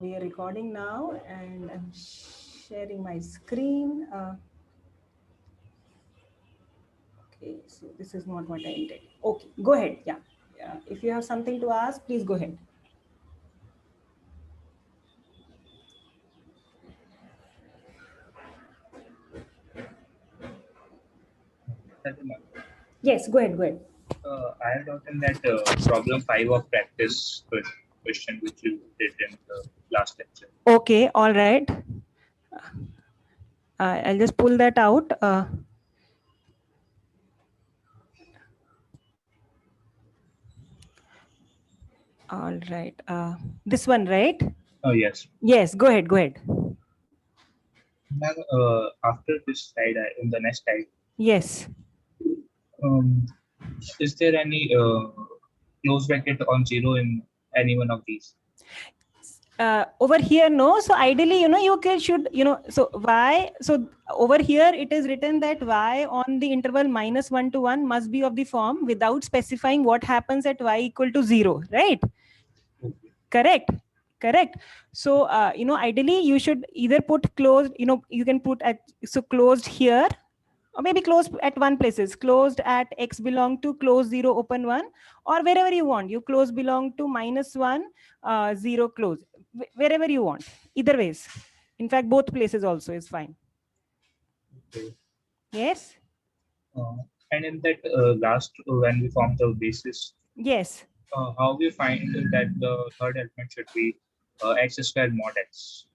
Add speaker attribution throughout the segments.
Speaker 1: We are recording now and I'm sharing my screen. Okay, so this is not what I intended. Okay, go ahead. Yeah. If you have something to ask, please go ahead.
Speaker 2: Hello, ma'am.
Speaker 1: Yes, go ahead. Go ahead.
Speaker 2: I have gotten that problem 5 of practice question which you did in the last lecture.
Speaker 1: Okay, all right. I'll just pull that out. All right. This one, right?
Speaker 2: Oh, yes.
Speaker 1: Yes, go ahead. Go ahead.
Speaker 2: Ma'am, after this slide, in the next slide,
Speaker 1: Yes.
Speaker 2: um, is there any close bracket on 0 in any one of these?
Speaker 1: Over here, no. So ideally, you should, so y, so over here it is written that y on the interval -1 to 1 must be of the form without specifying what happens at y equal to 0, right?
Speaker 2: Okay.
Speaker 1: Correct. Correct. So, ideally you should either put closed, you can put at, so closed here, or maybe closed at one places, closed at x belong to close 0 open 1, or wherever you want, you close belong to -1 0 close, wherever you want, either ways. In fact, both places also is fine.
Speaker 2: Okay.
Speaker 1: Yes.
Speaker 2: Uh, and in that last, when we form the basis,
Speaker 1: Yes.
Speaker 2: how we find that the third element should be x squared mod x?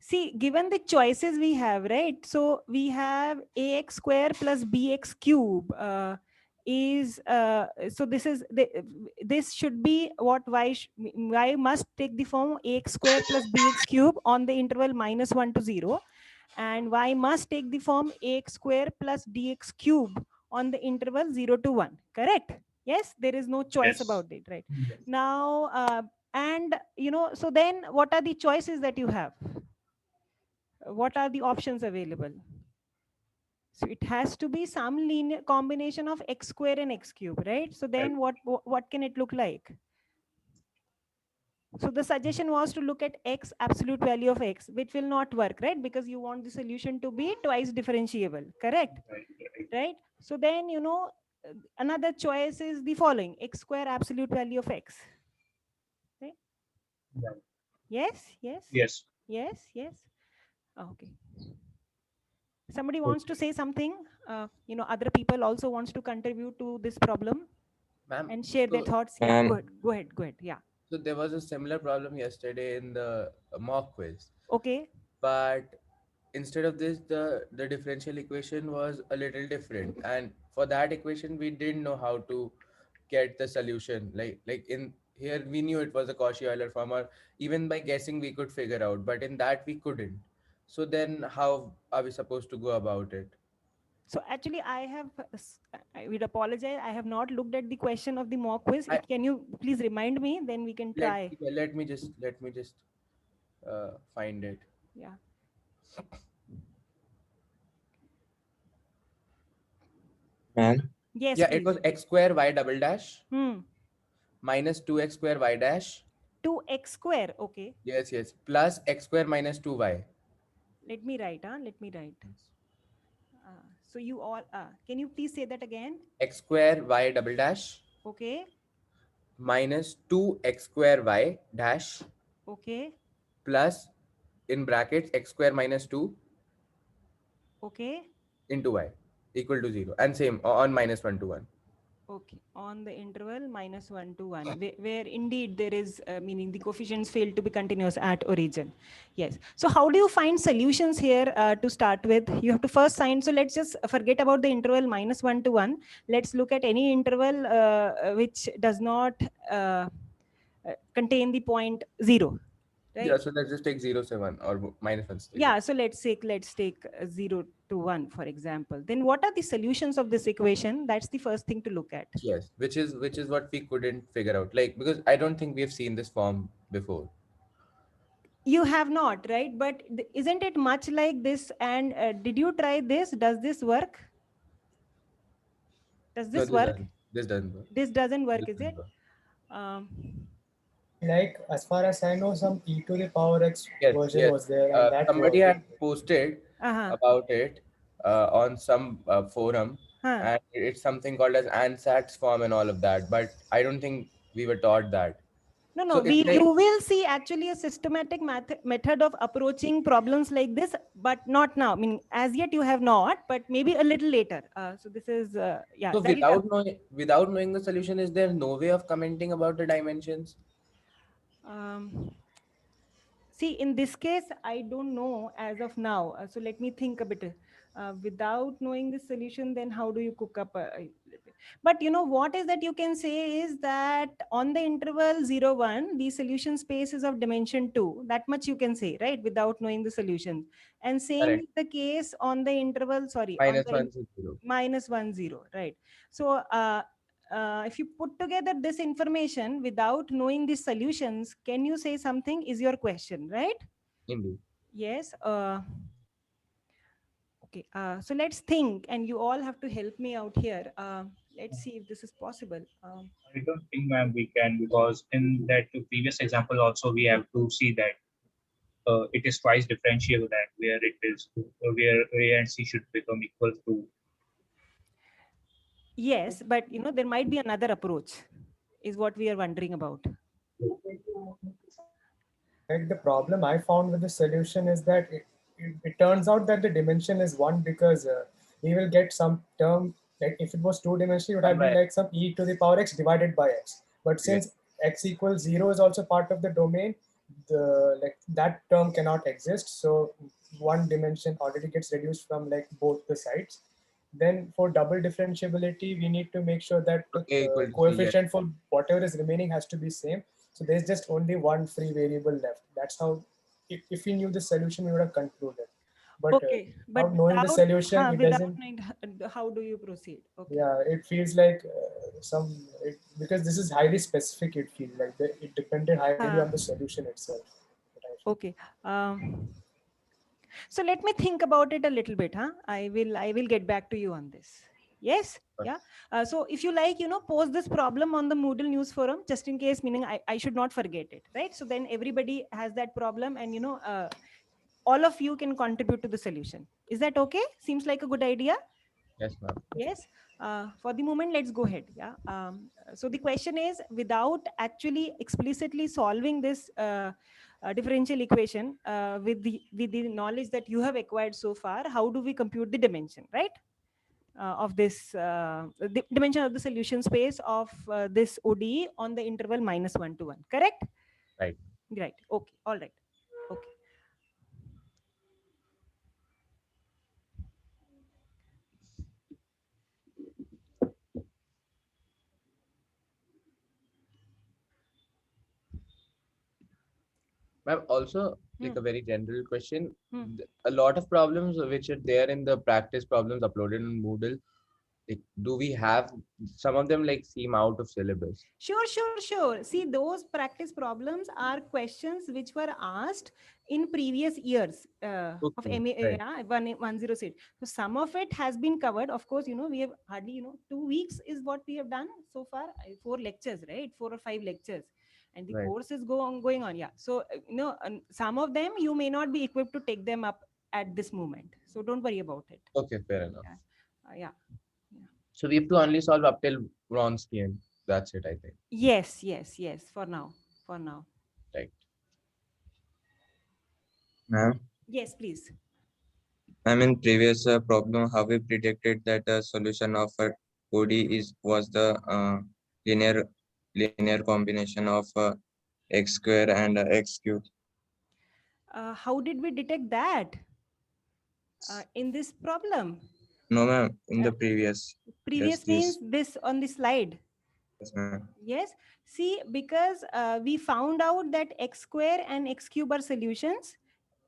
Speaker 1: See, given the choices we have, right? So we have ax square plus bx cube is so this is this should be what y must take the form ax square plus bx cube on the interval -1 to 0, and y must take the form ax square plus dx cube on the interval 0 to 1. Correct? Yes, there is no choice
Speaker 2: Yes.
Speaker 1: about it, right?
Speaker 2: Yes.
Speaker 1: Now, and so then what are the choices that you have? What are the options available? So it has to be some linear combination of x square and x cube, right? So
Speaker 2: Right.
Speaker 1: then what can it look like? So the suggestion was to look at x, absolute value of x, which will not work, right? Because you want the solution to be twice differentiable, correct?
Speaker 2: Right. Right.
Speaker 1: Right? So then, another choice is the following: x square absolute value of x. Right?
Speaker 2: Right.
Speaker 1: Yes, yes,
Speaker 2: Yes.
Speaker 1: yes, yes. Okay. Somebody wants to
Speaker 2: Okay.
Speaker 1: say something. Other people also wants to contribute to this problem
Speaker 3: Ma'am,
Speaker 1: and share their
Speaker 3: so
Speaker 1: thoughts. Yeah, go ahead, go ahead, go ahead. Yeah.
Speaker 3: so there was a similar problem yesterday in the mock quiz,
Speaker 1: Okay.
Speaker 3: but instead of this, the differential equation was a little different, and for that equation, we didn't know how to get the solution. Like in here, we knew it was a Cauchy-Euler form, or even by guessing, we could figure out, but in that we couldn't. So then, how are we supposed to go about it?
Speaker 1: So actually, I would apologize. I have not looked at the question of the mock quiz.
Speaker 3: I
Speaker 1: Can you please remind me? Then we can
Speaker 3: let
Speaker 1: try.
Speaker 3: let me just find it.
Speaker 1: Yeah.
Speaker 4: Man,
Speaker 1: Yes,
Speaker 3: Yeah, it
Speaker 1: please.
Speaker 3: was x square y double dash
Speaker 1: Hmm.
Speaker 3: minus 2x square y dash.
Speaker 1: 2x square. Okay.
Speaker 3: Yes, yes. Plus x square minus 2y.
Speaker 1: Let me write. Let me write. So you all. Can you please say that again?
Speaker 3: X square y double dash
Speaker 1: Okay.
Speaker 3: minus 2x square y dash
Speaker 1: Okay.
Speaker 3: plus in brackets x square minus 2
Speaker 1: Okay.
Speaker 3: into y equal to 0. And same on minus 1 to 1.
Speaker 1: Okay, on the interval -1 to 1, where indeed there is, meaning the coefficients fail to be continuous at origin. Yes. So how do you find solutions here to start with? You have to first find, so let's just forget about the interval -1 to 1. Let's look at any interval which does not contain the point 0,
Speaker 3: Yeah,
Speaker 1: right?
Speaker 3: so let's just take 0, 7 or minus 1 still.
Speaker 1: Yeah, so let's take 0 to 1, for example. Then what are the solutions of this equation? That's the first thing to look at.
Speaker 3: Yes, which is what we couldn't figure out. Like, because I don't think we have seen this form before.
Speaker 1: You have not, right? But isn't it much like this? And did you try this? Does this work? Does
Speaker 3: No,
Speaker 1: this work?
Speaker 3: this doesn't work.
Speaker 1: This doesn't
Speaker 3: This
Speaker 1: work, is
Speaker 3: doesn't
Speaker 1: it?
Speaker 3: work.
Speaker 1: Um,
Speaker 5: Like, as far as I know, some e to the power x
Speaker 3: Yes,
Speaker 5: version
Speaker 3: yes.
Speaker 5: was there, and that
Speaker 3: Somebody
Speaker 5: worked.
Speaker 3: had posted
Speaker 1: Uh-huh.
Speaker 3: about it on some forum,
Speaker 1: Huh.
Speaker 3: and it's something called as ANSATS form and all of that. But I don't think we were taught that.
Speaker 1: No,
Speaker 3: So
Speaker 1: no,
Speaker 3: it's
Speaker 1: you
Speaker 3: like,
Speaker 1: will see actually a systematic method of approaching problems like this, but not now. I mean, as yet you have not, but maybe a little later. So this is, yeah,
Speaker 3: so
Speaker 1: that'll come.
Speaker 3: without knowing the solution, is there no way of commenting about the dimensions?
Speaker 1: Um, See, in this case, I don't know as of now. So let me think a bit. Without knowing the solution, then how do you cook up? But you know what is that you can say is that on the interval 0, 1, the solution space is of dimension 2. That much you can say, right? Without knowing the solution. And same
Speaker 3: Correct.
Speaker 1: is the case on the interval, sorry, on
Speaker 3: Minus
Speaker 1: the
Speaker 3: one to zero.
Speaker 1: minus 1, 0, right? So if you put together this information without knowing the solutions, can you say something is your question, right?
Speaker 3: Indeed.
Speaker 1: Yes. Okay. So let's think, and you all have to help me out here. Let's see if this is possible.
Speaker 2: I don't think, ma'am, we can, because in that previous example also we have to see that it is twice differentiable, that where it is where A and C should become equal to.
Speaker 1: Yes, but you know there might be another approach, is what we are wondering about.
Speaker 5: Like, the problem I found with the solution is that it turns out that the dimension is one, because we will get some term, like if it was two dimensional, it would have been
Speaker 3: Somewhere.
Speaker 5: like some e to the power x divided by x. But
Speaker 3: Yes.
Speaker 5: since x equals 0 is also part of the domain, the like that term cannot exist. So one dimension already gets reduced from like both the sides. Then for double differentiability, we need to make sure that the
Speaker 3: A equal to C, yes.
Speaker 5: coefficient for whatever is remaining has to be same. So there's just only one free variable left. That's how, if we knew the solution, we would have concluded. But
Speaker 1: Okay, but
Speaker 5: knowing the solution, it
Speaker 1: without
Speaker 5: doesn't.
Speaker 1: knowing, how do you proceed? Okay.
Speaker 5: Yeah, it feels like because this is highly specific. It feels like it depended highly on the solution itself.
Speaker 1: Okay. So let me think about it a little bit. I will get back to you on this. Yes.
Speaker 3: Right.
Speaker 1: Yeah. So if you like, post this problem on the Moodle News Forum, just in case, meaning I should not forget it, right? So then everybody has that problem, and all of you can contribute to the solution. Is that okay? Seems like a good idea.
Speaker 3: Yes, ma'am.
Speaker 1: Yes. For the moment, let's go ahead. Yeah. So the question is, without actually explicitly solving this differential equation with the knowledge that you have acquired so far, how do we compute the dimension, right? Of this the dimension of the solution space of this ODE on the interval -1 to 1. Correct?
Speaker 3: Right.
Speaker 1: Right. Okay. All right. Okay.
Speaker 3: Ma'am, also like a very general question.
Speaker 1: Hmm.
Speaker 3: A lot of problems which are there in the practice problems uploaded in Moodle, like, do we have some of them like seem out of syllabus?
Speaker 1: Sure. See, those practice problems are questions which were asked in previous years of
Speaker 3: Okay,
Speaker 1: MA,
Speaker 3: right.
Speaker 1: 106. So some of it has been covered. Of course, we have hardly, 2 weeks is what we have done so far. 4 lectures, right? 4 or 5 lectures. And the
Speaker 3: Right.
Speaker 1: course is going on. Yeah. So, some of them you may not be equipped to take them up at this moment. So don't worry about it.
Speaker 3: Okay, fair enough.
Speaker 1: Yeah.
Speaker 3: So we have to only solve up till Wronskian. That's it, I think.
Speaker 1: Yes. For now.
Speaker 3: Right.
Speaker 4: Ma'am,
Speaker 1: Yes, please.
Speaker 4: I mean, previous problem, how we predicted that the solution of a OD was the linear combination of x square and x cube.
Speaker 1: How did we detect that in this problem?
Speaker 4: No, ma'am, in the previous.
Speaker 1: Previous means this on the slide.
Speaker 4: Yes, ma'am.
Speaker 1: Yes. See, because we found out that x square and x cube are solutions.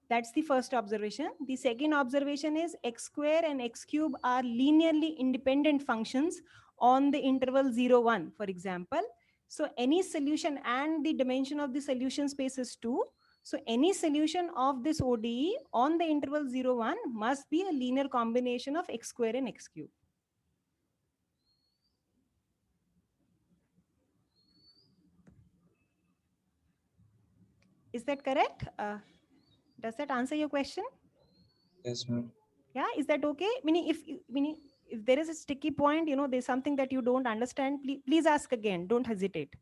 Speaker 1: That's the first observation. The second observation is x square and x cube are linearly independent functions on the interval 0, 1, for example. So any solution, and the dimension of the solution space is 2. So any solution of this ODE on the interval 0, 1 must be a linear combination of x square and x cube. Is that correct? Does that answer your question?
Speaker 4: Yes, ma'am.
Speaker 1: Yeah, is that okay? Meaning if there is a sticky point, there's something that you don't understand, please ask again. Don't hesitate.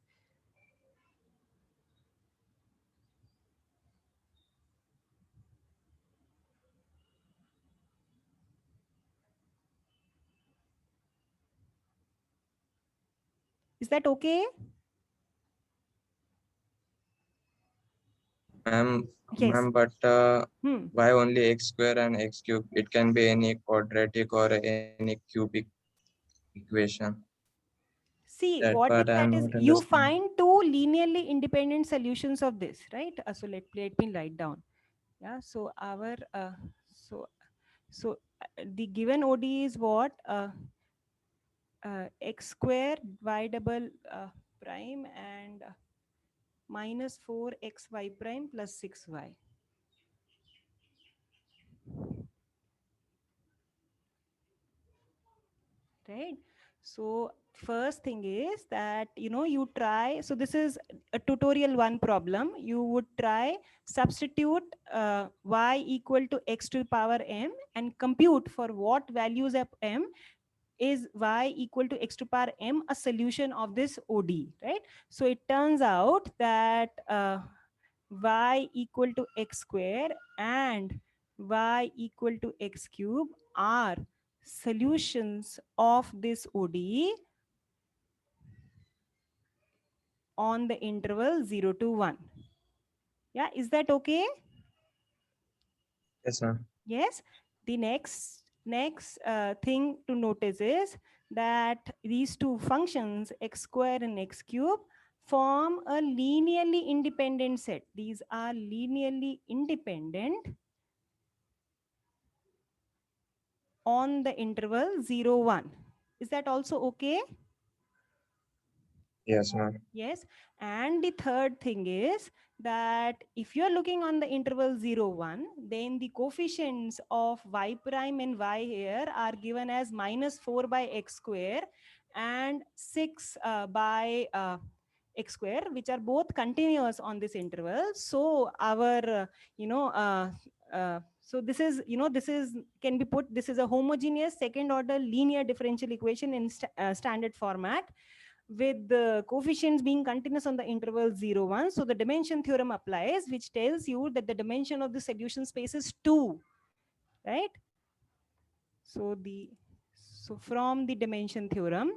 Speaker 1: Is that okay?
Speaker 4: Ma'am,
Speaker 1: Yes.
Speaker 4: but
Speaker 1: Hmm.
Speaker 4: why only x square and x cube? It can be any quadratic or any cubic equation.
Speaker 1: See,
Speaker 4: That
Speaker 1: what
Speaker 4: part
Speaker 1: is
Speaker 4: I'm
Speaker 1: that is
Speaker 4: not
Speaker 1: you
Speaker 4: understanding.
Speaker 1: find two linearly independent solutions of this, right? So let me write down. Yeah. So our so the given ODE is what? X square y double prime and minus 4xy prime plus 6y. Right. So first thing is that you try, so this is a tutorial 1 problem. You would try substitute y equal to x to the power m and compute for what values of m is y equal to x to power m a solution of this ODE, right? So it turns out that y equal to x square and y equal to x cube are solutions of this ODE on the interval 0 to 1. Yeah, is that okay?
Speaker 4: Yes, ma'am.
Speaker 1: Yes. The next thing to notice is that these two functions, x square and x cube, form a linearly independent set. These are linearly independent on the interval 0, 1. Is that also okay?
Speaker 4: Yes, ma'am.
Speaker 1: Yes. And the third thing is that if you're looking on the interval 0, 1, then the coefficients of y prime and y here are given as minus 4 by x square and 6 by x square, which are both continuous on this interval. So our, so this is, can be put, this is a homogeneous second order linear differential equation in standard format, with the coefficients being continuous on the interval 0, 1. So the dimension theorem applies, which tells you that the dimension of the solution space is 2, right? So from the dimension theorem,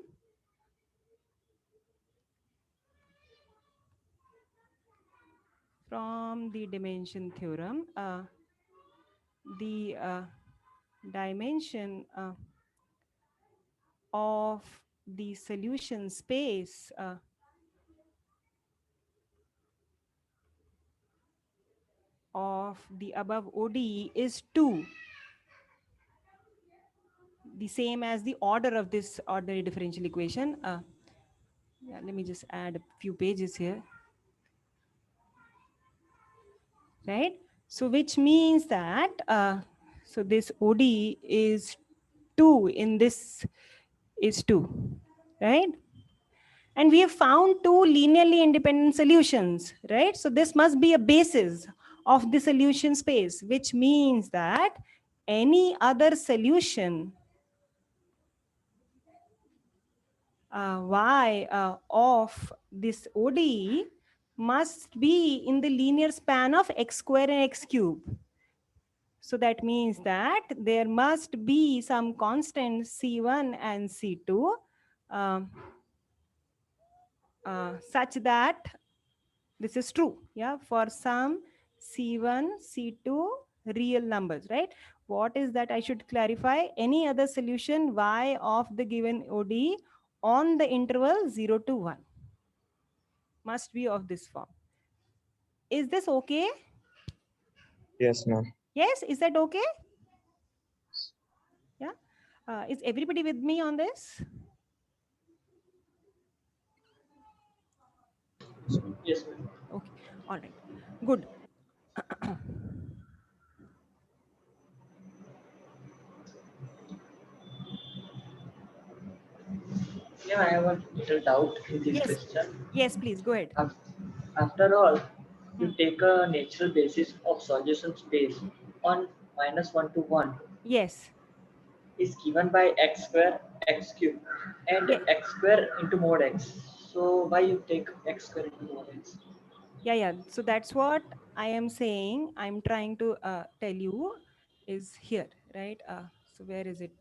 Speaker 1: the dimension of the solution space of the above ODE is 2, the same as the order of this ordinary differential equation. Yeah, let me just add a few pages here. Right? So which means that, so this ODE is 2 in this is 2, right? And we have found two linearly independent solutions, right? So this must be a basis of the solution space, which means that any other solution y of this ODE must be in the linear span of x square and x cube. So that means that there must be some constant C1 and C2 such that this is true, yeah, for some C1, C2 real numbers, right? What is that I should clarify? Any other solution y of the given ODE on the interval 0 to 1 must be of this form. Is this okay?
Speaker 4: Yes, ma'am.
Speaker 1: Yes, is that okay? Yeah. Is everybody with me on this?
Speaker 6: Yes, ma'am.
Speaker 1: Okay, all right, good.
Speaker 6: Yeah, I have a little doubt in this
Speaker 1: Yes,
Speaker 6: question.
Speaker 1: yes, please go ahead.
Speaker 6: Af- After all, You take a natural basis of solution space on -1 to 1
Speaker 1: Yes.
Speaker 6: is given by x square x cube and
Speaker 1: Yeah.
Speaker 6: x square into mod x. So why you take x square into mod x?
Speaker 1: Yeah. So that's what I am saying. I'm trying to tell you is here, right? So where is it?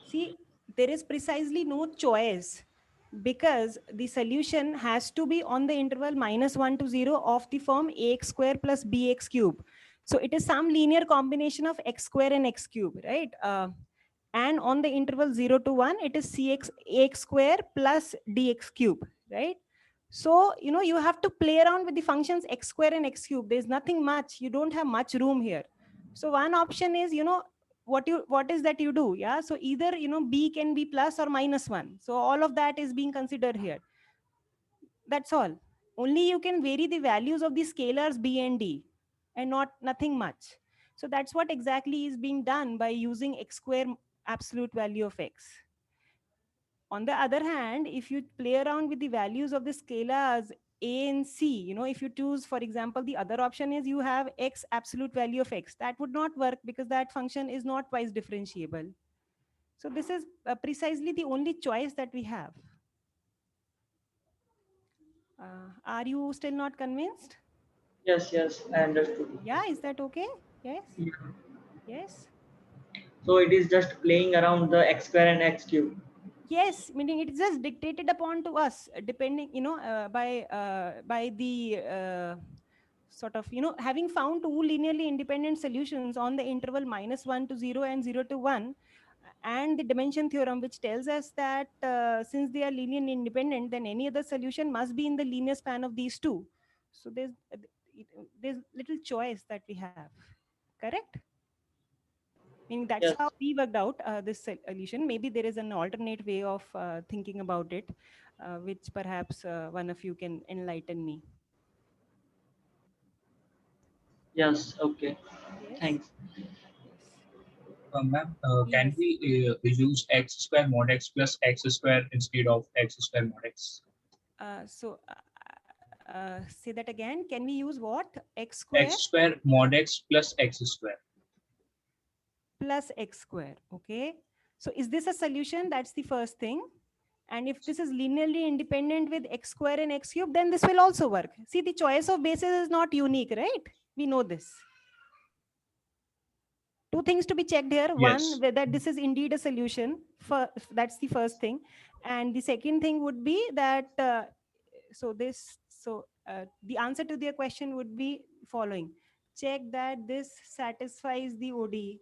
Speaker 1: See, there is precisely no choice because the solution has to be on the interval -1 to 0 of the form ax square plus bx cube. So it is some linear combination of x square and x cube, right? And on the interval 0 to 1, it is cx ax square plus dx cube, right? So, you have to play around with the functions x square and x cube. There's nothing much. You don't have much room here. So one option is, what is that you do? Yeah. So either, b can be plus or -1. So all of that is being considered here. That's all. Only you can vary the values of the scalars b and d and nothing much. So that's what exactly is being done by using x square absolute value of x. On the other hand, if you play around with the values of the scalars a and c, if you choose, for example, the other option is you have x absolute value of x, that would not work because that function is not twice differentiable. So this is precisely the only choice that we have. Are you still not convinced?
Speaker 6: Yes, I understood.
Speaker 1: Yeah, is that okay? Yes.
Speaker 6: Yeah.
Speaker 1: Yes.
Speaker 6: So it is just playing around the x square and x cube.
Speaker 1: Yes, meaning it is just dictated upon to us, depending, by the sort of, having found two linearly independent solutions on the interval -1 to 0 and 0 to 1, and the dimension theorem, which tells us that since they are linearly independent, then any other solution must be in the linear span of these two. So there's little choice that we have, correct? Meaning that's
Speaker 6: Yes,
Speaker 1: how we worked out this solution. Maybe there is an alternate way of thinking about it, which perhaps one of you can enlighten me.
Speaker 6: yes, okay.
Speaker 1: Yes.
Speaker 6: Thanks.
Speaker 1: Yes.
Speaker 2: Ma'am, can
Speaker 1: Yes.
Speaker 2: we use x square mod x plus x square instead of x square mod x?
Speaker 1: Say that again. Can we use what? X square
Speaker 2: X square mod x plus x square.
Speaker 1: plus x square. Okay. So is this a solution? That's the first thing. And if this is linearly independent with x square and x cube, then this will also work. See, the choice of basis is not unique, right? We know this. Two things to be checked here.
Speaker 2: Yes.
Speaker 1: One, whether this is indeed a solution. That's the first thing. And the second thing would be that, the answer to their question would be following. Check that this satisfies the ODE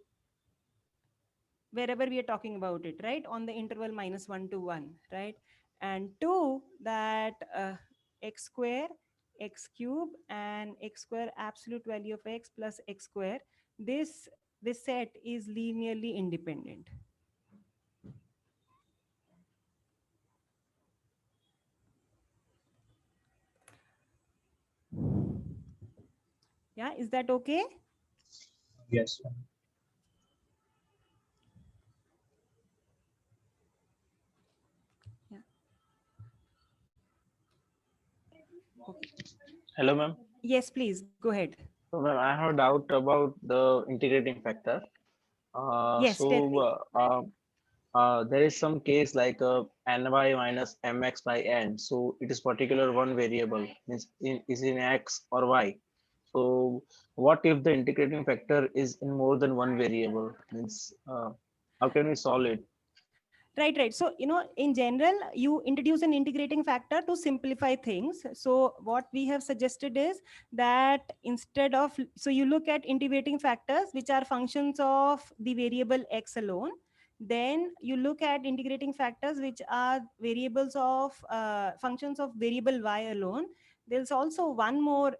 Speaker 1: wherever we are talking about it, right? On the interval -1 to 1, right? And two, that x square, x cube, and x square absolute value of x plus x square, this set is linearly independent. Yeah, is that okay?
Speaker 2: Yes.
Speaker 1: Yeah. Okay.
Speaker 7: Hello, ma'am.
Speaker 1: Yes, please go ahead.
Speaker 7: So, ma'am, I have a doubt about the integrating factor.
Speaker 1: Yes, tell me.
Speaker 7: There is some case like ny minus mx by n. So it is particular one variable, means is in x or y. So what if the integrating factor is in more than one variable? Means how can we solve it?
Speaker 1: Right. So, in general, you introduce an integrating factor to simplify things. So what we have suggested is that so you look at integrating factors, which are functions of the variable x alone. Then you look at integrating factors, which are variables of functions of variable y alone. There's also one more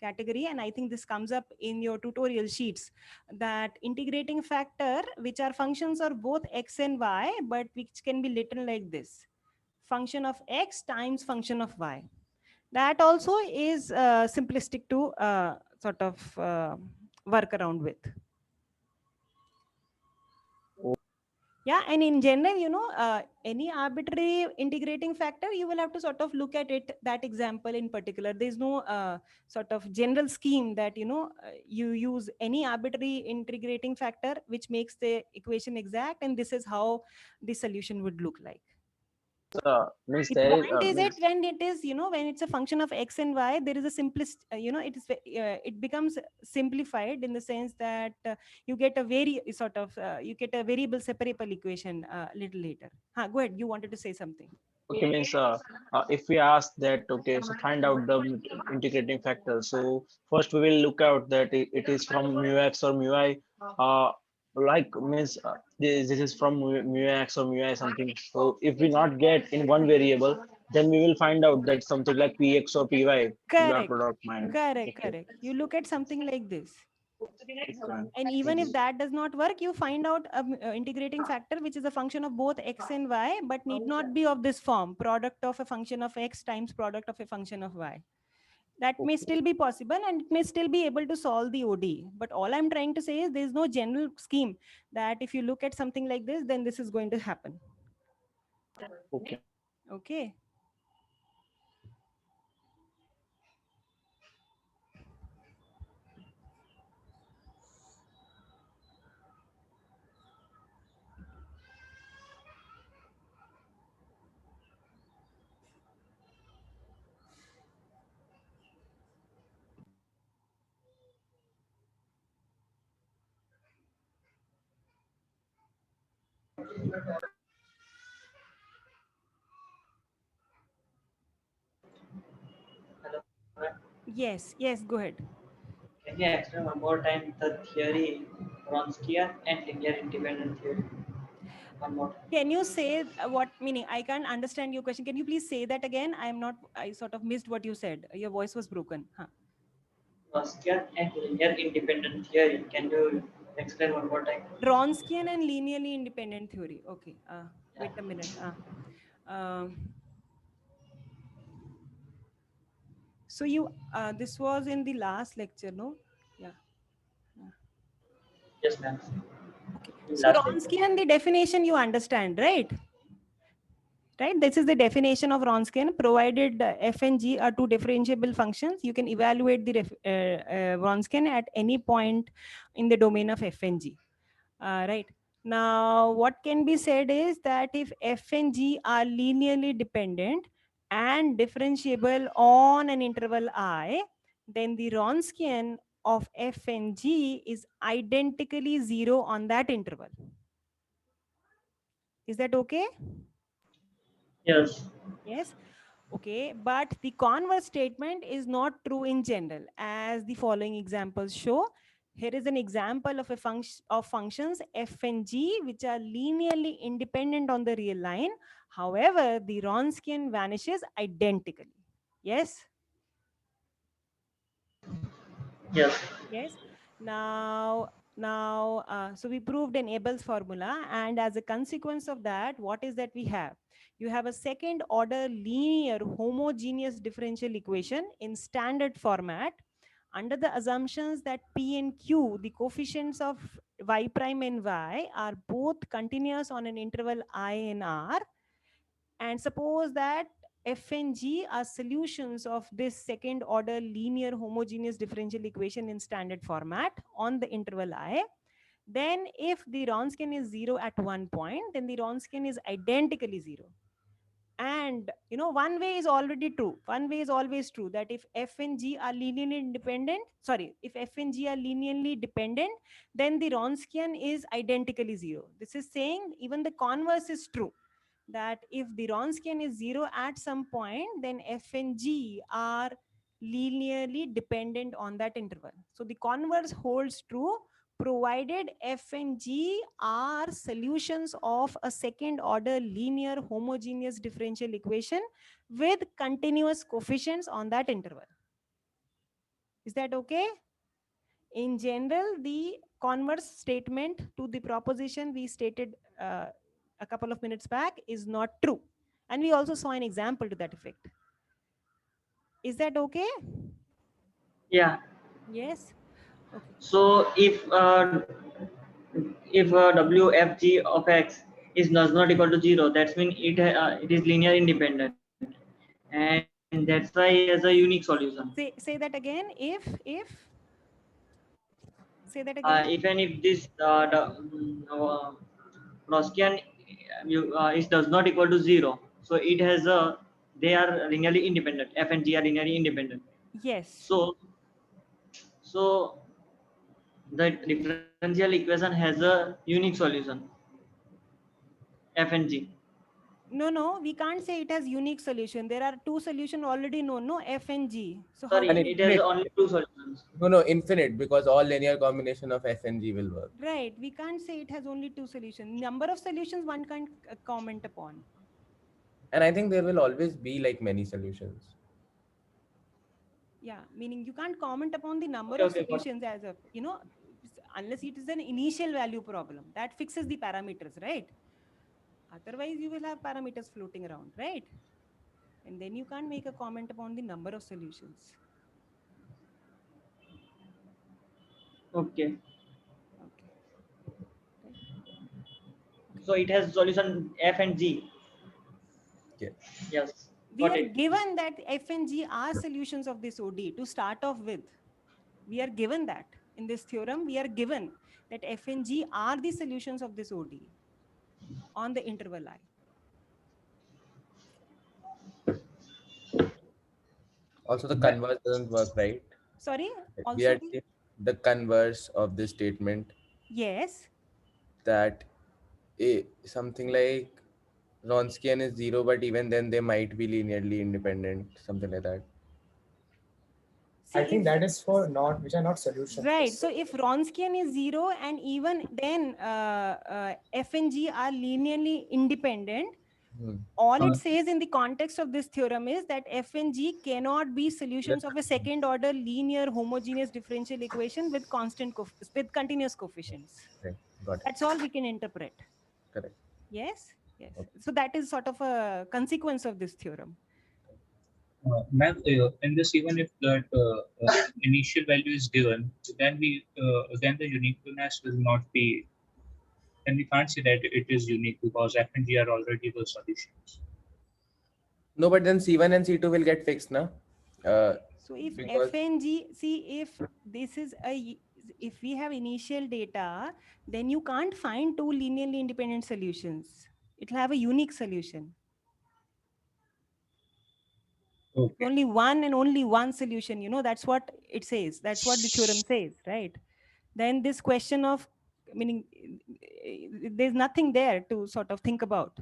Speaker 1: category, and I think this comes up in your tutorial sheets, that integrating factor which are functions of both x and y, but which can be written like this: function of x times function of y. That also is simplistic to sort of work around with. Yeah, and in general, you know, any arbitrary integrating factor, you will have to sort of look at it, that example in particular. There's no sort of general scheme that, you know, you use any arbitrary integrating factor, which makes the equation exact, and this is how the solution would look like.
Speaker 7: Means
Speaker 1: The
Speaker 7: there is
Speaker 1: point is it
Speaker 7: means,
Speaker 1: when it is, you know, when it's a function of x and y, there is a simplest, you know, it becomes simplified in the sense that you get a you get a variable separable equation a little later. Go ahead. You wanted to say something.
Speaker 7: okay, means if we ask that, okay, so find out the integrating factor. So first we will look out that it is from mu x or mu I. Like means this is from mu x or mu I something. So if we not get in one variable, then we will find out that something like px or py dot
Speaker 1: Correct.
Speaker 7: product minus.
Speaker 1: Correct.
Speaker 7: Okay.
Speaker 1: Correct. You look at something like this.
Speaker 7: Okay.
Speaker 1: And even if that does not work, you find out a integrating factor which is a function of both x and y, but need not be of this form, product of a function of x times product of a function of y. That may still be possible and it may still be able to solve the ODE. But all I'm trying to say is there's no general scheme that if you look at something like this, then this is going to happen.
Speaker 7: Okay.
Speaker 1: Okay.
Speaker 6: Hello.
Speaker 1: Yes. Yes. Go ahead.
Speaker 6: Can you explain one more time the theory, Wronskian and linear independent theory? One more time.
Speaker 1: Can you say what meaning? I can't understand your question. Can you please say that again? I sort of missed what you said. Your voice was broken.
Speaker 6: Wronskian and linear independent theory. Can you explain one more time?
Speaker 1: Wronskian and linearly independent theory. Okay.
Speaker 6: Yeah.
Speaker 1: Wait a minute. Um, so this was in the last lecture, no? Yeah.
Speaker 6: Yes, ma'am.
Speaker 1: Okay.
Speaker 6: In
Speaker 1: So
Speaker 6: last lecture.
Speaker 1: Wronskian, the definition you understand, right? Right. This is the definition of Wronskian. Provided f and g are two differentiable functions, you can evaluate the Wronskian at any point in the domain of f and g. Right. Now, what can be said is that if f and g are linearly dependent and differentiable on an interval I, then the Wronskian of f and g is identically zero on that interval. Is that okay?
Speaker 6: Yes.
Speaker 1: Yes. Okay. But the converse statement is not true in general, as the following examples show. Here is an example of a function of functions f and g which are linearly independent on the real line. However, the Wronskian vanishes identically. Yes.
Speaker 6: Yes.
Speaker 1: Yes. So we proved an Abel's formula, and as a consequence of that, what is that we have? You have a second order linear homogeneous differential equation in standard format under the assumptions that P and Q, the coefficients of y prime and y, are both continuous on an interval I and R. And suppose that f and g are solutions of this second order linear homogeneous differential equation in standard format on the interval I. Then if the Wronskian is 0 at one point, then the Wronskian is identically 0. And you know, one way is already true. One way is always true, that if f and g are linearly independent, if f and g are linearly dependent, then the Wronskian is identically 0. This is saying even the converse is true, that if the Wronskian is 0 at some point, then f and g are linearly dependent on that interval. So the converse holds true provided f and g are solutions of a second order linear homogeneous differential equation with continuous coefficients on that interval. Is that okay? In general, the converse statement to the proposition we stated a couple of minutes back is not true. And we also saw an example to that effect. Is that okay?
Speaker 6: Yeah.
Speaker 1: Yes. Okay.
Speaker 6: So if WFG of x is does not equal to 0, that's mean it is linear independent, and that's why it has a unique solution.
Speaker 1: Say that again. If say that again.
Speaker 6: If and if this Roskian is does not equal to 0, so it has a, they are linearly independent. F and G are linearly independent.
Speaker 1: Yes.
Speaker 6: So the differential equation has a unique solution. F and G.
Speaker 1: No, we can't say it has unique solution. There are two solutions already known, no, F and G. So
Speaker 6: Sorry,
Speaker 1: how
Speaker 3: And
Speaker 6: it has only two solutions.
Speaker 3: No, infinite, because all linear combination of F and G will work.
Speaker 1: right? We can't say it has only two solutions. Number of solutions one can't comment upon.
Speaker 3: And I think there will always be like many solutions.
Speaker 1: Yeah, meaning you can't comment upon the number
Speaker 6: Okay,
Speaker 1: of
Speaker 6: okay, got it.
Speaker 1: solutions as a, unless it is an initial value problem that fixes the parameters, right? Otherwise, you will have parameters floating around, right? And then you can't make a comment upon the number of solutions.
Speaker 6: Okay.
Speaker 1: Okay. Right.
Speaker 6: So it has solution F and G.
Speaker 3: Yeah.
Speaker 6: Yes.
Speaker 1: We
Speaker 6: Got
Speaker 1: are
Speaker 6: it.
Speaker 1: given that F and G are solutions of this ODE to start off with. We are given that in this theorem, we are given that F and G are the solutions of this ODE on the interval I.
Speaker 3: Also, the converse doesn't work, right?
Speaker 1: Sorry,
Speaker 3: We
Speaker 1: also
Speaker 3: had seen the converse of this statement,
Speaker 1: yes.
Speaker 3: that something like Wronskian is 0, but even then they might be linearly independent, something like that.
Speaker 5: I
Speaker 1: See,
Speaker 5: think
Speaker 1: if-
Speaker 5: that is for not, which are not solutions.
Speaker 1: right. So if Wronskian is 0 and even then F and G are linearly independent,
Speaker 3: Hmm.
Speaker 1: all it
Speaker 2: Uh,
Speaker 1: says in the context of this theorem is that F and G cannot be solutions of a second order linear homogeneous differential equation with with continuous coefficients.
Speaker 3: Right. Got it.
Speaker 1: That's all we can interpret.
Speaker 3: Correct.
Speaker 1: Yes. Yes.
Speaker 3: Okay.
Speaker 1: So that is sort of a consequence of this theorem.
Speaker 2: Ma'am, in this, even if that initial value is given, then the uniqueness will not be, and we can't say that it is unique because F and G are already the solutions.
Speaker 3: No, but then C1 and C2 will get fixed, na?
Speaker 1: So if
Speaker 3: Because
Speaker 1: F and G, see if this is if we have initial data, then you can't find two linearly independent solutions. It'll have a unique solution.
Speaker 2: Okay.
Speaker 1: Only one and only one solution, that's what it says. That's what the theorem says, right? Then this question of, meaning there's nothing there to sort of think about.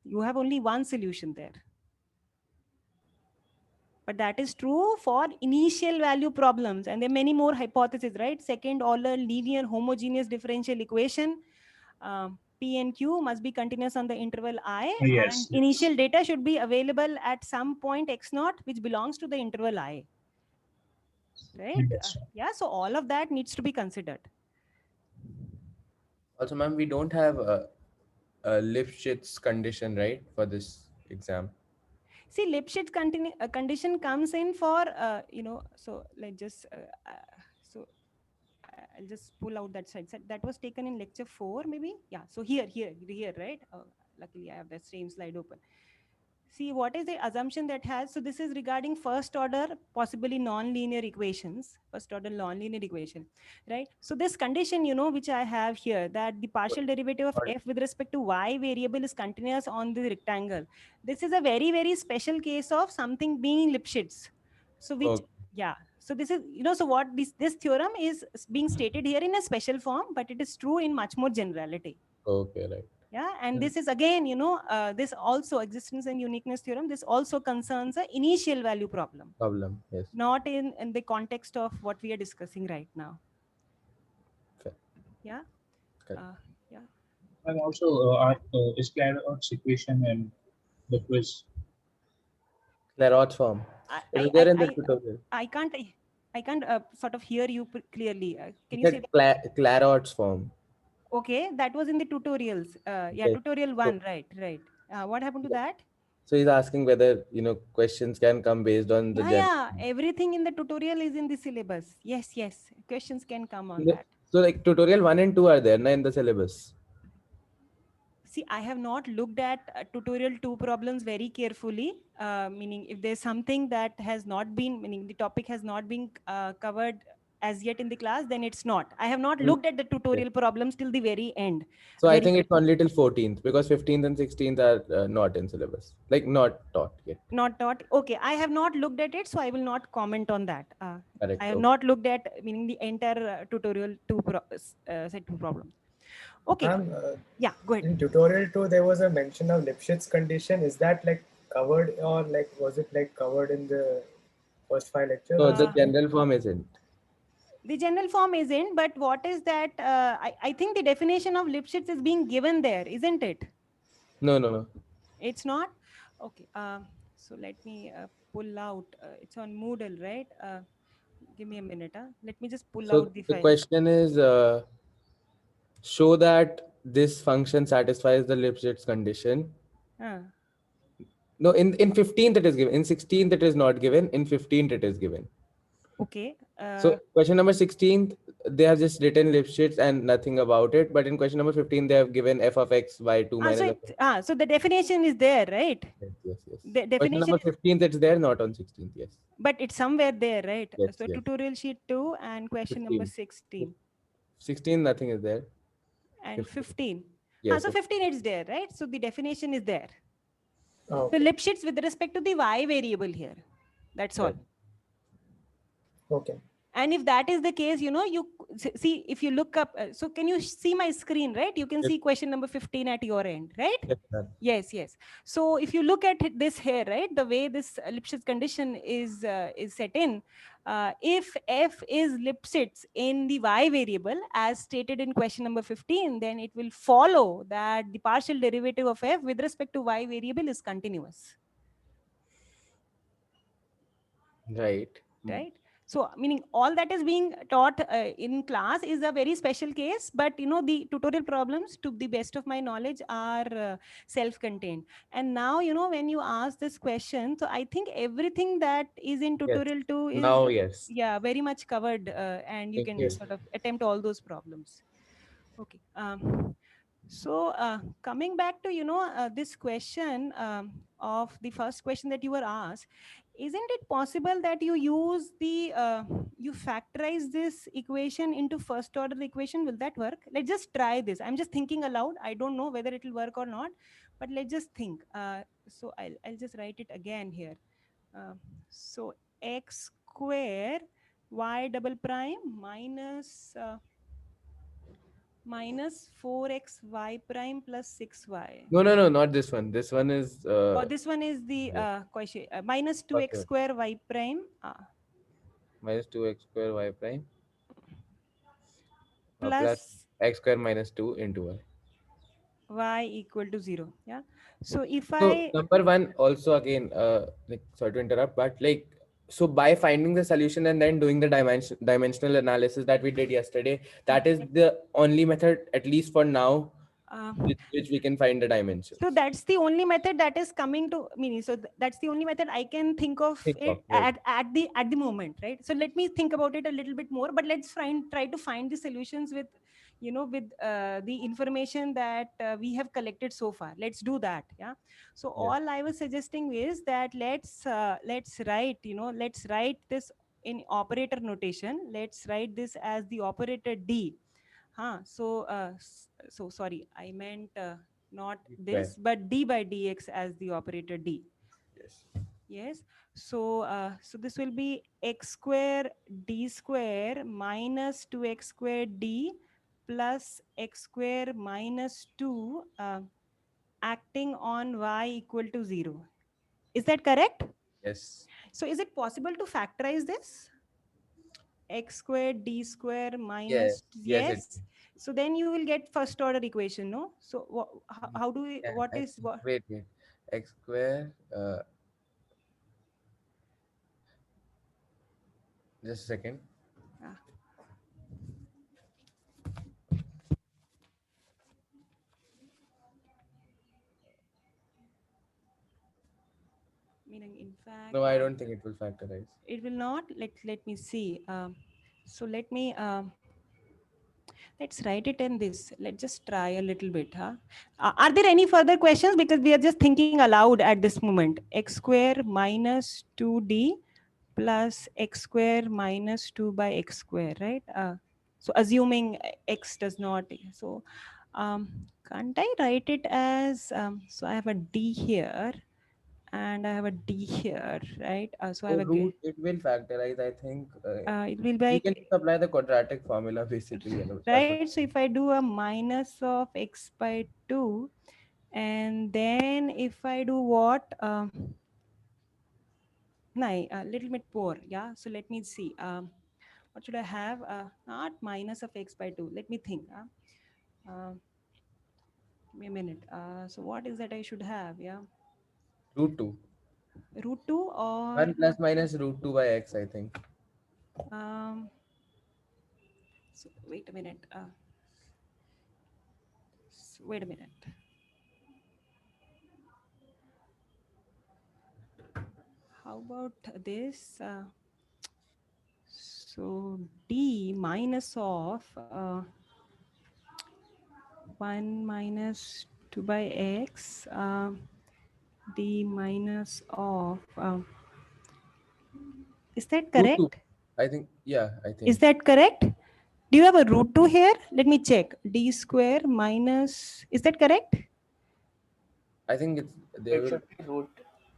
Speaker 1: You have only one solution there. But that is true for initial value problems. And there are many more hypotheses, right? Second order linear homogeneous differential equation. P and Q must be continuous on the interval I.
Speaker 2: Yes.
Speaker 1: And initial data should be available at some point x naught, which belongs to the interval I. Right?
Speaker 2: Yes.
Speaker 1: Yeah, so all of that needs to be considered.
Speaker 3: also, ma'am, we don't have a Lifshitz condition, right, for this exam.
Speaker 1: See, Lipschitz condition comes in for, so let's just, I'll just pull out that side. That was taken in lecture 4, maybe. Yeah. So here, right? Luckily, I have that same slide open. See, what is the assumption that has? So this is regarding first order, possibly non-linear equations, first order non-linear equation, right? So this condition, which I have here, that the partial derivative of f with respect to y variable is continuous on the rectangle. This is a very, very special case of something being Lipschitz. So which,
Speaker 3: Okay.
Speaker 1: yeah. So this is, so what this theorem is being stated here in a special form, but it is true in much more generality.
Speaker 3: Okay, right.
Speaker 1: Yeah, and this is again, this also existence and uniqueness theorem. This also concerns a initial value problem,
Speaker 3: Yes.
Speaker 1: not in the context of what we are discussing right now.
Speaker 3: Fair.
Speaker 1: Yeah.
Speaker 3: Correct.
Speaker 1: Yeah.
Speaker 2: I'm also is Clairaut's equation and the quiz.
Speaker 3: Clairaut's form. It is there in the tutorial.
Speaker 1: I can't sort of hear you clearly. Can you
Speaker 3: It's
Speaker 1: say
Speaker 3: a
Speaker 1: that?
Speaker 3: Clairaut's form.
Speaker 1: Okay, that was in the tutorials. Yeah,
Speaker 3: Yes.
Speaker 1: tutorial 1, right. What happened to that?
Speaker 3: So he's asking whether questions can come based on the
Speaker 1: Yeah, everything in the tutorial is in the syllabus. Yes, questions can come on that.
Speaker 3: So like tutorial 1 and 2 are there na in the syllabus.
Speaker 1: See, I have not looked at tutorial 2 problems very carefully, meaning if there's something that has not been, meaning the topic has not been covered as yet in the class, then it's not. I have not
Speaker 3: Mm,
Speaker 1: looked at the tutorial problems till the very end.
Speaker 3: So I
Speaker 1: Very
Speaker 3: think it's only till 14th because 15th and 16th are not in syllabus, like not taught yet.
Speaker 1: not okay. I have not looked at it, so I will not comment on that.
Speaker 3: Correct.
Speaker 1: I have
Speaker 3: Okay.
Speaker 1: not looked at, meaning the entire tutorial 2 set 2 problems. Okay, yeah, go ahead.
Speaker 5: In tutorial 2, there was a mention of Lipschitz condition. Is that like covered, or like was it like covered in the first 5 lectures?
Speaker 3: So
Speaker 5: or
Speaker 3: the
Speaker 5: something?
Speaker 3: general form isn't.
Speaker 1: The general form isn't, but what is that? I think the definition of Lipschitz is being given there, isn't it?
Speaker 3: No.
Speaker 1: It's not? Okay. So let me pull out. It's on Moodle, right? Give me a minute. Let me just pull
Speaker 3: So
Speaker 1: out the
Speaker 3: the
Speaker 1: file.
Speaker 3: question is, show that this function satisfies the Lipschitz condition.
Speaker 1: Uh,
Speaker 3: No, in 15th it is given. In 16th it is not given. In 15th it is given.
Speaker 1: okay.
Speaker 3: So question number 16th, they have just written Lipschitz and nothing about it. But in question number 15, they have given f of x by 2 minus f of
Speaker 1: so the definition is there, right?
Speaker 3: yes.
Speaker 1: The
Speaker 3: Question
Speaker 1: definition
Speaker 3: number
Speaker 1: is,
Speaker 3: 15th, it's there, not on 16th. Yes.
Speaker 1: but it's somewhere there, right?
Speaker 3: Yes,
Speaker 1: So
Speaker 3: yes.
Speaker 1: tutorial sheet 2 and question number
Speaker 3: 15.
Speaker 1: 16
Speaker 3: 16, nothing is there.
Speaker 1: and 15.
Speaker 3: Yes.
Speaker 1: So 15 it's there, right? So the definition is there.
Speaker 5: Oh,
Speaker 1: So
Speaker 5: okay.
Speaker 1: Lipschitz with respect to the y variable here. That's all.
Speaker 3: Right.
Speaker 5: Okay.
Speaker 1: And if that is the case, you see, if you look up, so can you see my screen, right? You can
Speaker 3: Yes.
Speaker 1: see question number 15 at your end, right?
Speaker 3: Yes, sir.
Speaker 1: Yes. So if you look at this here, right, the way this Lipschitz condition is set in, if f is Lipschitz in the y variable as stated in question number 15, then it will follow that the partial derivative of f with respect to y variable is continuous.
Speaker 3: Right.
Speaker 1: Right. So meaning all that is being taught in class is a very special case, but the tutorial problems, to the best of my knowledge, are self-contained. And now when you ask this question, so I think everything that is in
Speaker 3: Yes.
Speaker 1: tutorial 2 is
Speaker 3: Now, yes.
Speaker 1: very much covered, and you
Speaker 3: Thank
Speaker 1: can
Speaker 3: you.
Speaker 1: sort of attempt all those problems. Okay. So coming back to this question of the first question that you were asked, isn't it possible that you use the you factorize this equation into first order equation? Will that work? Let's just try this. I'm just thinking aloud. I don't know whether it will work or not, but let's just think. So I'll just write it again here. So x square y double prime minus 4xy prime plus 6y.
Speaker 3: No, not this one. This one is.
Speaker 1: Oh, this one is the question. Minus 2x
Speaker 3: Okay.
Speaker 1: square y prime
Speaker 3: Minus 2x square y prime
Speaker 1: plus
Speaker 3: x square minus 2 into y.
Speaker 1: y equal to 0. Yeah. So if
Speaker 3: So
Speaker 1: I
Speaker 3: number one also again, like sorry to interrupt, but like so by finding the solution and then doing the dimensional analysis that we did yesterday, that is the only method, at least for now, with which we can find the dimensions.
Speaker 1: so that's the only method that is coming to me. So that's the only method I can think of
Speaker 3: Right.
Speaker 1: at the moment, right? So let me think about it a little bit more, but let's try to find the solutions with with the information that we have collected so far. Let's do that. Yeah. So all I was suggesting is that let's write let's write this in operator notation. Let's write this as the operator d. So sorry, I meant not this, but d by dx as the operator d.
Speaker 3: Yes.
Speaker 1: Yes. So this will be x square d square minus 2x square d plus x square minus 2 acting on y equal to 0. Is that correct?
Speaker 3: Yes.
Speaker 1: So is it possible to factorize this? X square d square minus
Speaker 3: Yes.
Speaker 1: So then you will get first order equation, no? So how do we, what is what?
Speaker 3: Wait. X square. Just a second.
Speaker 1: Ah. Meaning, in fact,
Speaker 3: No, I don't think it will factorize.
Speaker 1: it will not. Let me see. So let Let's write it in this. Let's just try a little bit. Huh? Are there any further questions? Because we are just thinking aloud at this moment. X square minus 2d plus x square minus 2 by x square, right? So assuming x does not. So can't I write it as, so I have a d here and I have a d here, right? So I
Speaker 3: So
Speaker 1: have a,
Speaker 3: root, it will factorize, I think.
Speaker 1: it will be
Speaker 3: We
Speaker 1: like,
Speaker 3: can just apply the quadratic formula basically. And that
Speaker 1: right?
Speaker 3: would-
Speaker 1: So if I do a minus of x by 2, and then if I do what? No, a little bit poor. Yeah. So let me see. What should I have? Not minus of x by 2. Let me think. Give me a minute. So what is that I should have? Yeah.
Speaker 3: root 2.
Speaker 1: Root 2 or
Speaker 3: 1 plus minus root 2 by x, I think.
Speaker 1: so wait a minute. Wait a minute. How about this? So d minus of 1 minus 2 by x, d minus of, is that
Speaker 3: Root 2.
Speaker 1: correct?
Speaker 3: I think, yeah, I think.
Speaker 1: Is that correct? Do you have a root 2 here? Let me check. D square minus, is that correct?
Speaker 3: I think it's, there
Speaker 8: It
Speaker 3: will,
Speaker 8: should be root.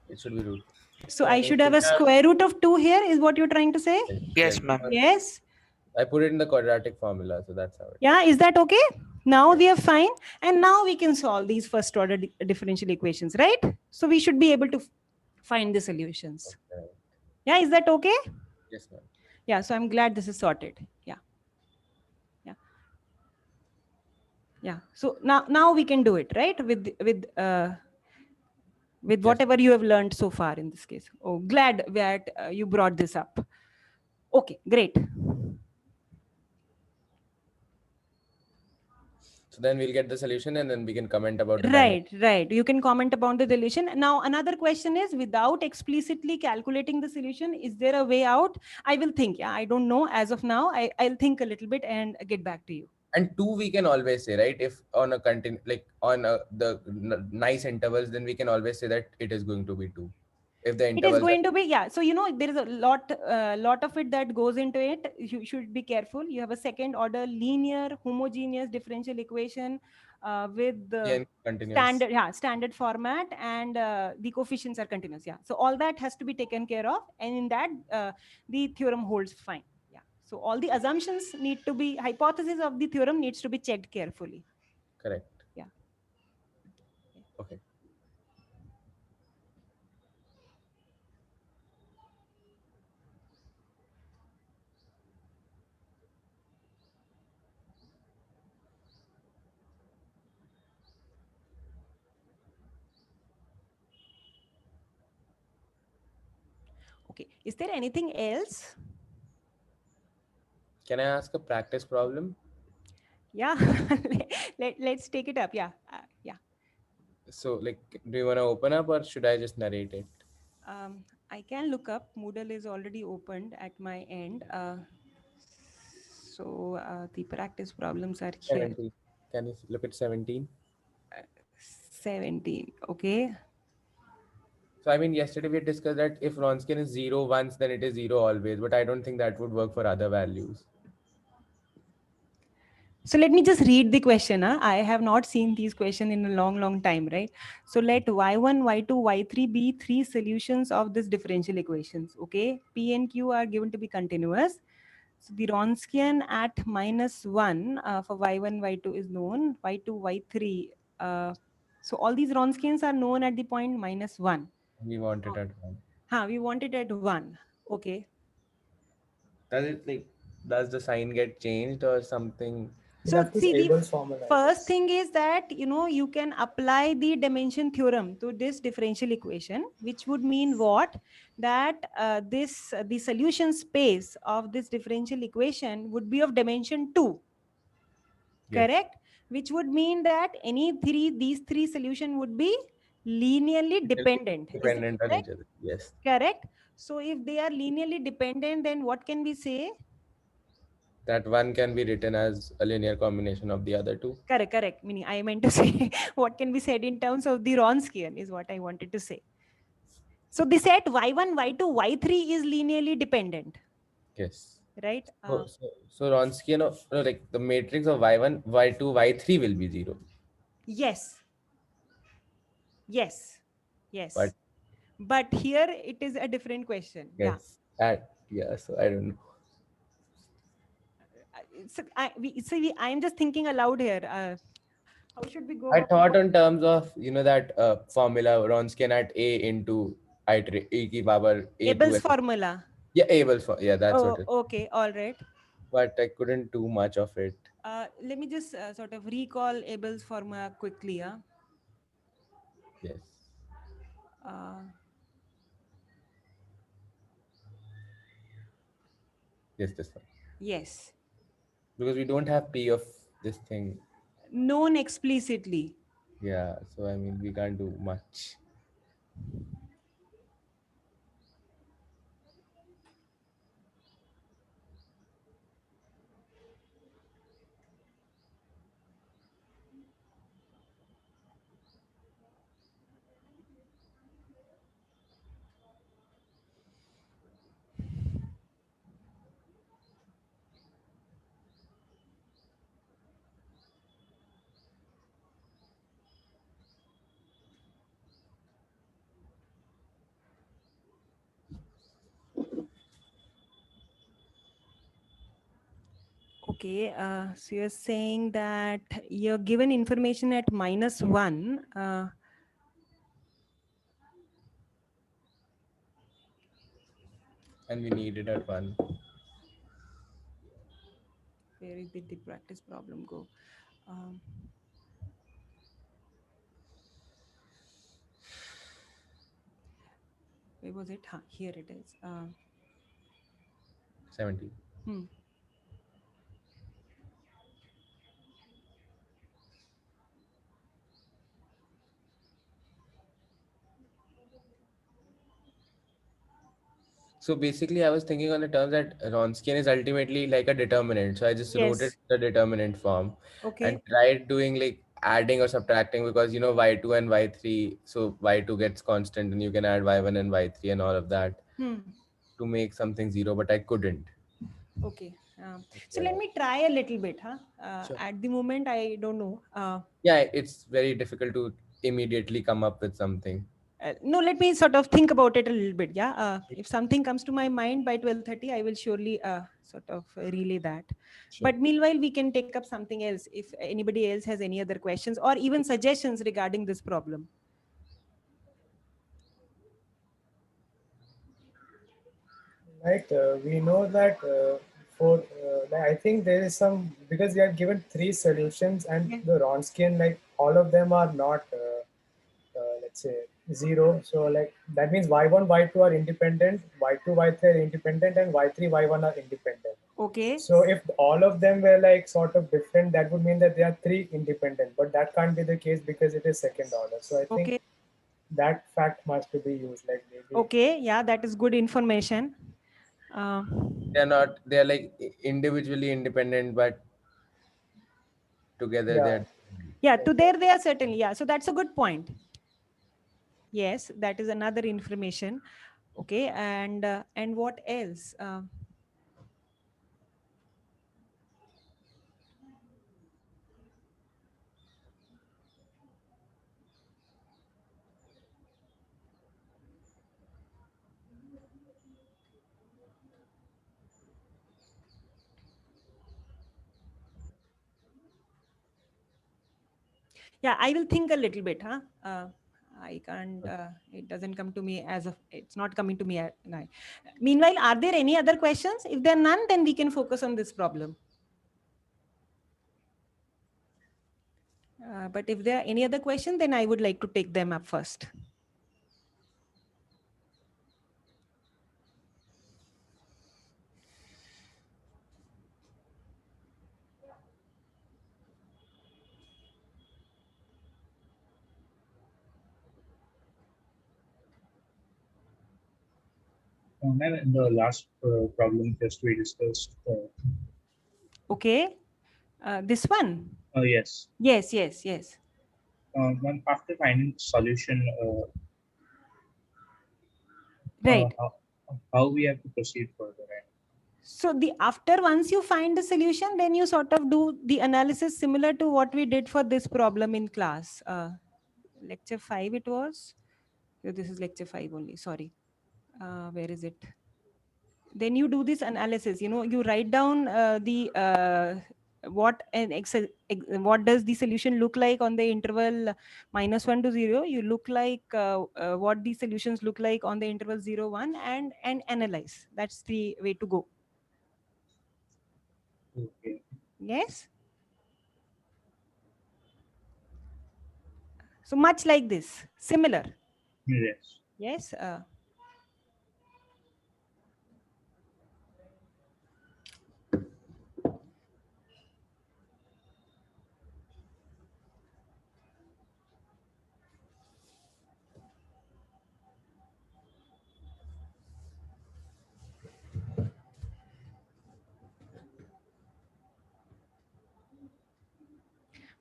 Speaker 3: it should be root.
Speaker 1: So I should have a square root of 2 here, is what you're trying to say?
Speaker 8: Yes, ma'am.
Speaker 1: Yes.
Speaker 3: I put it in the quadratic formula, so that's how it.
Speaker 1: Yeah, is that okay? Now we are fine. And now we can solve these first order differential equations, right? So we should be able to find the solutions.
Speaker 3: Okay.
Speaker 1: Yeah, is that okay?
Speaker 3: Yes, ma'am.
Speaker 1: Yeah, so I'm glad this is sorted. Yeah. Yeah. Yeah. So now we can do it, right? With whatever you have learned so far in this case. Oh, glad that you brought this up. Okay, great.
Speaker 3: So then we'll get the solution and then we can comment about the
Speaker 1: Right. You can comment about the solution. Now, another question is, without explicitly calculating the solution, is there a way out? I will think. Yeah, I don't know as of now. I'll think a little bit and get back to you.
Speaker 3: And 2 we can always say, right? If on a like on the nice intervals, then we can always say that it is going to be 2. If the
Speaker 1: It is
Speaker 3: intervals
Speaker 1: going to be, yeah. So, there is a lot of it that goes into it. You should be careful. You have a second order linear homogeneous differential equation with the
Speaker 3: continuous.
Speaker 1: standard format, and the coefficients are continuous. Yeah. So all that has to be taken care of. And in that, the theorem holds fine. Yeah. So all the assumptions need to be, hypothesis of the theorem needs to be checked carefully.
Speaker 3: Correct.
Speaker 1: Yeah.
Speaker 3: Okay.
Speaker 1: Okay. Is there anything else?
Speaker 3: Can I ask a practice problem?
Speaker 1: Yeah. Let's take it up. Yeah. Yeah.
Speaker 3: So, like, do you want to open up or should I just narrate it?
Speaker 1: I can look up. Moodle is already opened at my end. So the practice problems are here.
Speaker 3: 17. Can you look at 17?
Speaker 1: 17. Okay.
Speaker 3: So, I mean, yesterday we discussed that if Wronskian is 0 once, then it is 0 always. But I don't think that would work for other values.
Speaker 1: So let me just read the question. I have not seen these questions in a long time, right? So let y1, y2, y3 be 3 solutions of this differential equations. Okay. P and Q are given to be continuous. So the Wronskian at -1 for y1, y2 is known, y2, y3. So all these Wronskians are known at the point -1.
Speaker 3: We want it at 1.
Speaker 1: We want it at 1. Okay.
Speaker 3: Does the sign get changed or something?
Speaker 1: So
Speaker 5: That's the
Speaker 1: see, the
Speaker 5: Abel's formula.
Speaker 1: first thing is that, you can apply the dimension theorem to this differential equation, which would mean what? That the solution space of this differential equation would be of dimension 2.
Speaker 3: Yes.
Speaker 1: Correct? Which would mean that these three solution would be linearly dependent.
Speaker 3: Dependent on each other. Yes.
Speaker 1: Correct? So if they are linearly dependent, then what can we say?
Speaker 3: that one can be written as a linear combination of the other two.
Speaker 1: Correct. Meaning I meant to say what can be said in terms of the Wronskian is what I wanted to say. So the set y1, y2, y3 is linearly dependent,
Speaker 3: Yes.
Speaker 1: right?
Speaker 3: So Wronskian, no, like the matrix of y1, y2, y3 will be 0.
Speaker 1: Yes.
Speaker 3: But
Speaker 1: But here it is a different question. Yeah.
Speaker 3: yes, yeah. So I don't know.
Speaker 1: I'm just thinking aloud here. How should we go
Speaker 3: I
Speaker 1: about
Speaker 3: thought in terms of that formula Wronskian at a into e ki power a2
Speaker 1: Abel's
Speaker 3: and
Speaker 1: formula?
Speaker 3: yeah, Abel's yeah, that's what
Speaker 1: Oh,
Speaker 3: it.
Speaker 1: okay. All right.
Speaker 3: But I couldn't do much of it.
Speaker 1: Let me just sort of recall Abel's formula quickly.
Speaker 3: Yes.
Speaker 1: Uh,
Speaker 3: Yes, this one.
Speaker 1: yes.
Speaker 3: Because we don't have P of this thing.
Speaker 1: Known explicitly.
Speaker 3: Yeah. So I mean we can't do much.
Speaker 1: Okay. So you're saying that you're given information at -1.
Speaker 3: And we need it at 1.
Speaker 1: Where did the practice problem go? Um, where was it? Here it is.
Speaker 3: 70.
Speaker 1: Hmm.
Speaker 3: So basically, I was thinking on the terms that Wronskian is ultimately like a determinant. So I just wrote it
Speaker 1: Yes.
Speaker 3: the determinant form and
Speaker 1: Okay.
Speaker 3: tried doing like adding or subtracting because y2 and y3. So y2 gets constant and you can add y1 and y3 and all of that
Speaker 1: Hmm.
Speaker 3: to make something 0, but I couldn't.
Speaker 1: Okay. So
Speaker 3: Yeah.
Speaker 1: let me try a little bit.
Speaker 3: Sure.
Speaker 1: At the moment, I don't know.
Speaker 3: Yeah, it's very difficult to immediately come up with something.
Speaker 1: No, let me sort of think about it a little bit. Yeah. If something comes to my mind by 12:30, I will surely sort of relay that.
Speaker 3: Sure.
Speaker 1: But meanwhile, we can take up something else if anybody else has any other questions or even suggestions regarding this problem.
Speaker 5: Right. We know that I think there is some, because we are given three solutions and
Speaker 1: Yeah.
Speaker 5: the Wronskian, like all of them are not, let's say, 0. So like that means y1, y2 are independent, y2, y3 are independent, and y3, y1 are independent.
Speaker 1: Okay.
Speaker 5: So if all of them were like sort of different, that would mean that they are three independent, but that can't be the case because it is second order. So I think
Speaker 1: Okay.
Speaker 5: that fact must be used, like maybe.
Speaker 1: Okay. Yeah, that is good information.
Speaker 3: They're not, they're like individually independent, but together
Speaker 5: Yeah.
Speaker 3: they're.
Speaker 1: Yeah, to there they are certainly. Yeah, so that's a good point. Yes, that is another information. Okay, and what else? Yeah, I will think a little bit. I can't. It doesn't come to me as of. It's not coming to me now. Meanwhile, are there any other questions? If there are none, then we can focus on this problem. But if there are any other questions, then I would like to take them up first.
Speaker 2: Ma'am, in the last problem just we discussed,
Speaker 1: Okay. This one.
Speaker 2: Yes.
Speaker 1: Yes, yes, yes.
Speaker 2: Ma'am, after finding solution,
Speaker 1: Right.
Speaker 2: how we have to proceed further?
Speaker 1: So the after once you find the solution, then you sort of do the analysis similar to what we did for this problem in class. Lecture 5 it was. So this is lecture 5 only. Sorry. Where is it? Then you do this analysis. You know, you write down what what does the solution look like on the interval -1 to 0. You look like what the solutions look like on the interval 0 1 and analyze. That's the way to go.
Speaker 2: Okay.
Speaker 1: Yes. So much like this, similar.
Speaker 2: Yes.
Speaker 1: Yes.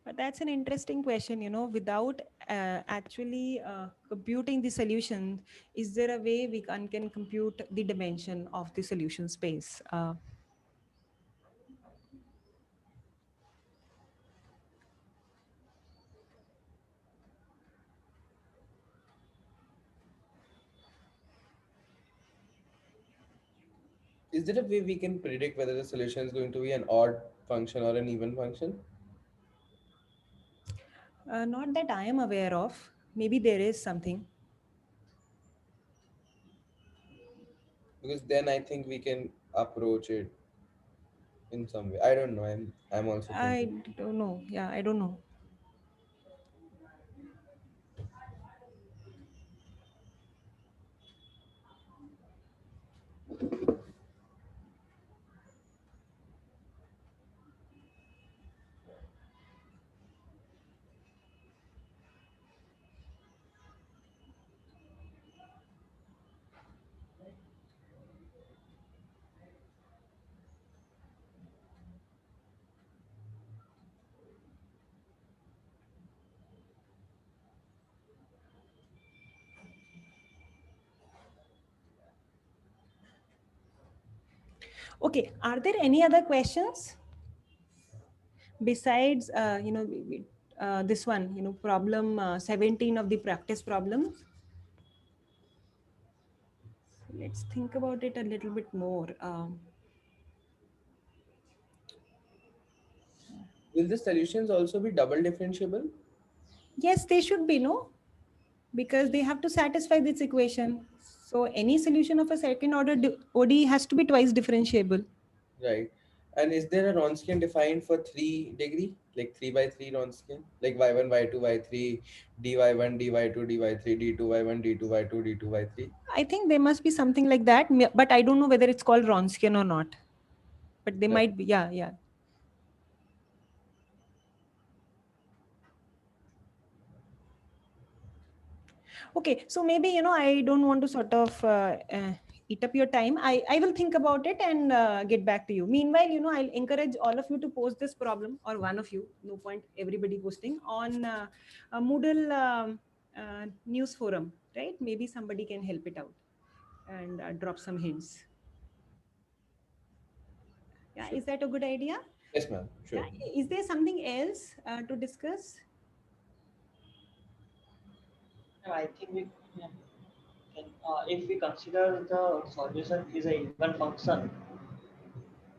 Speaker 1: But that's an interesting question, you know, without actually computing the solution, is there a way we can compute the dimension of the solution space?
Speaker 3: Is there a way we can predict whether the solution is going to be an odd function or an even function?
Speaker 1: Not that I am aware of. Maybe there is something.
Speaker 3: Because then I think we can approach it in some way. I don't know. I'm also
Speaker 1: I
Speaker 3: thinking.
Speaker 1: don't know. Yeah, I don't know. Okay. Are there any other questions besides, this one, you know, problem 17 of the practice problems? Let's think about it a little bit more.
Speaker 3: Will the solutions also be double differentiable?
Speaker 1: Yes, they should be, no? Because they have to satisfy this equation. So any solution of a second order ODE has to be twice differentiable.
Speaker 3: Right. And is there a Wronskian defined for 3 degree? Like 3 by 3 Wronskian? Like y1, y2, y3, dy1, dy2, dy3, d2, y1, d2, y2, d2, y3?
Speaker 1: I think there must be something like that, but I don't know whether it's called Wronskian or not. But they
Speaker 3: Right.
Speaker 1: might be, yeah, yeah. Okay, so maybe, you know, I don't want to sort of eat up your time. I will think about it and get back to you. Meanwhile, you know, I'll encourage all of you to post this problem, or one of you, no point everybody posting, on a Moodle news forum, right? Maybe somebody can help it out and drop some hints. Yeah,
Speaker 3: Sure.
Speaker 1: is that a good idea?
Speaker 3: Yes, ma'am. Sure.
Speaker 1: Yeah. Is there something else to discuss?
Speaker 6: I think we yeah, can, if we consider the solution is a even function,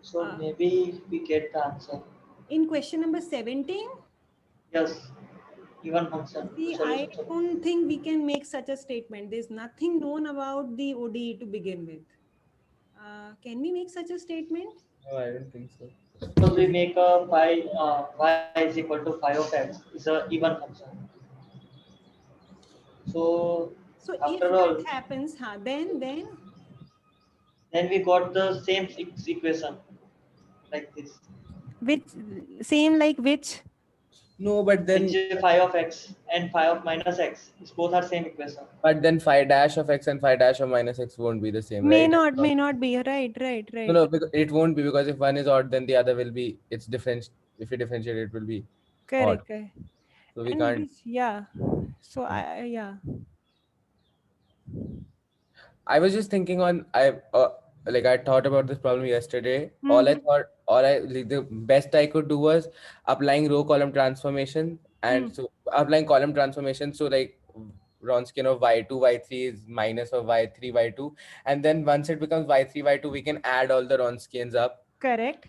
Speaker 6: so
Speaker 1: Uh,
Speaker 6: maybe we get the answer.
Speaker 1: in question number 17,
Speaker 6: Yes, even function. The
Speaker 1: see, I
Speaker 6: solution.
Speaker 1: don't think we can make such a statement. There's nothing known about the ODE to begin with. Can we make such a statement?
Speaker 3: No, I don't think so.
Speaker 6: Suppose we make a y is equal to phi of x is a even function. So
Speaker 1: So if
Speaker 6: after
Speaker 1: that
Speaker 6: all,
Speaker 1: happens,
Speaker 6: then we got the same equation like this.
Speaker 1: which same like which?
Speaker 3: No, but then
Speaker 6: which is phi of x and phi of minus x. It's both are same equation.
Speaker 3: phi dash of x and phi dash of minus x won't be the same,
Speaker 1: May
Speaker 3: right?
Speaker 1: not be. Right, right,
Speaker 3: No,
Speaker 1: right.
Speaker 3: no, because it won't be, because if one is odd, then the other will be, it's different. If you differentiate, it will be odd.
Speaker 1: Correct, correct.
Speaker 3: So we
Speaker 1: And
Speaker 3: can't.
Speaker 1: this, yeah. So yeah.
Speaker 3: I was just thinking on, like I thought about this problem yesterday.
Speaker 1: Mhm.
Speaker 3: Like, the best I could do was applying row column transformation, and
Speaker 1: Mm.
Speaker 3: so applying column transformation. So like Wronskian of y2 y3 is minus of y3 y2, and then once it becomes y3 y2, we can add all the Wronskians up.
Speaker 1: Correct.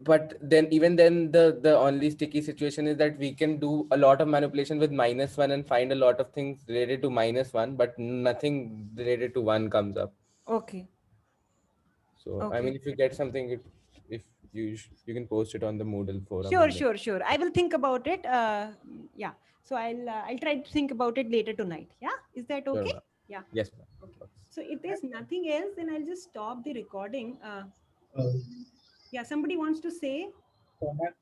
Speaker 3: But then even then the only sticky situation is that we can do a lot of manipulation with -1 and find a lot of things related to -1, but nothing related to 1 comes up.
Speaker 1: Okay.
Speaker 3: So I
Speaker 1: Okay.
Speaker 3: mean, if you get something, if you can post it on the Moodle forum.
Speaker 1: Sure,
Speaker 3: and then-
Speaker 1: sure, sure. I will think about it. Yeah. So I'll try to think about it later tonight. Yeah. Is that
Speaker 3: Sure,
Speaker 1: okay?
Speaker 3: ma'am.
Speaker 1: Yeah.
Speaker 3: Yes, ma'am.
Speaker 1: Okay. So if there's nothing else, then I'll just stop the recording.
Speaker 2: Uh,
Speaker 1: Yeah. Somebody wants to say.
Speaker 2: so in that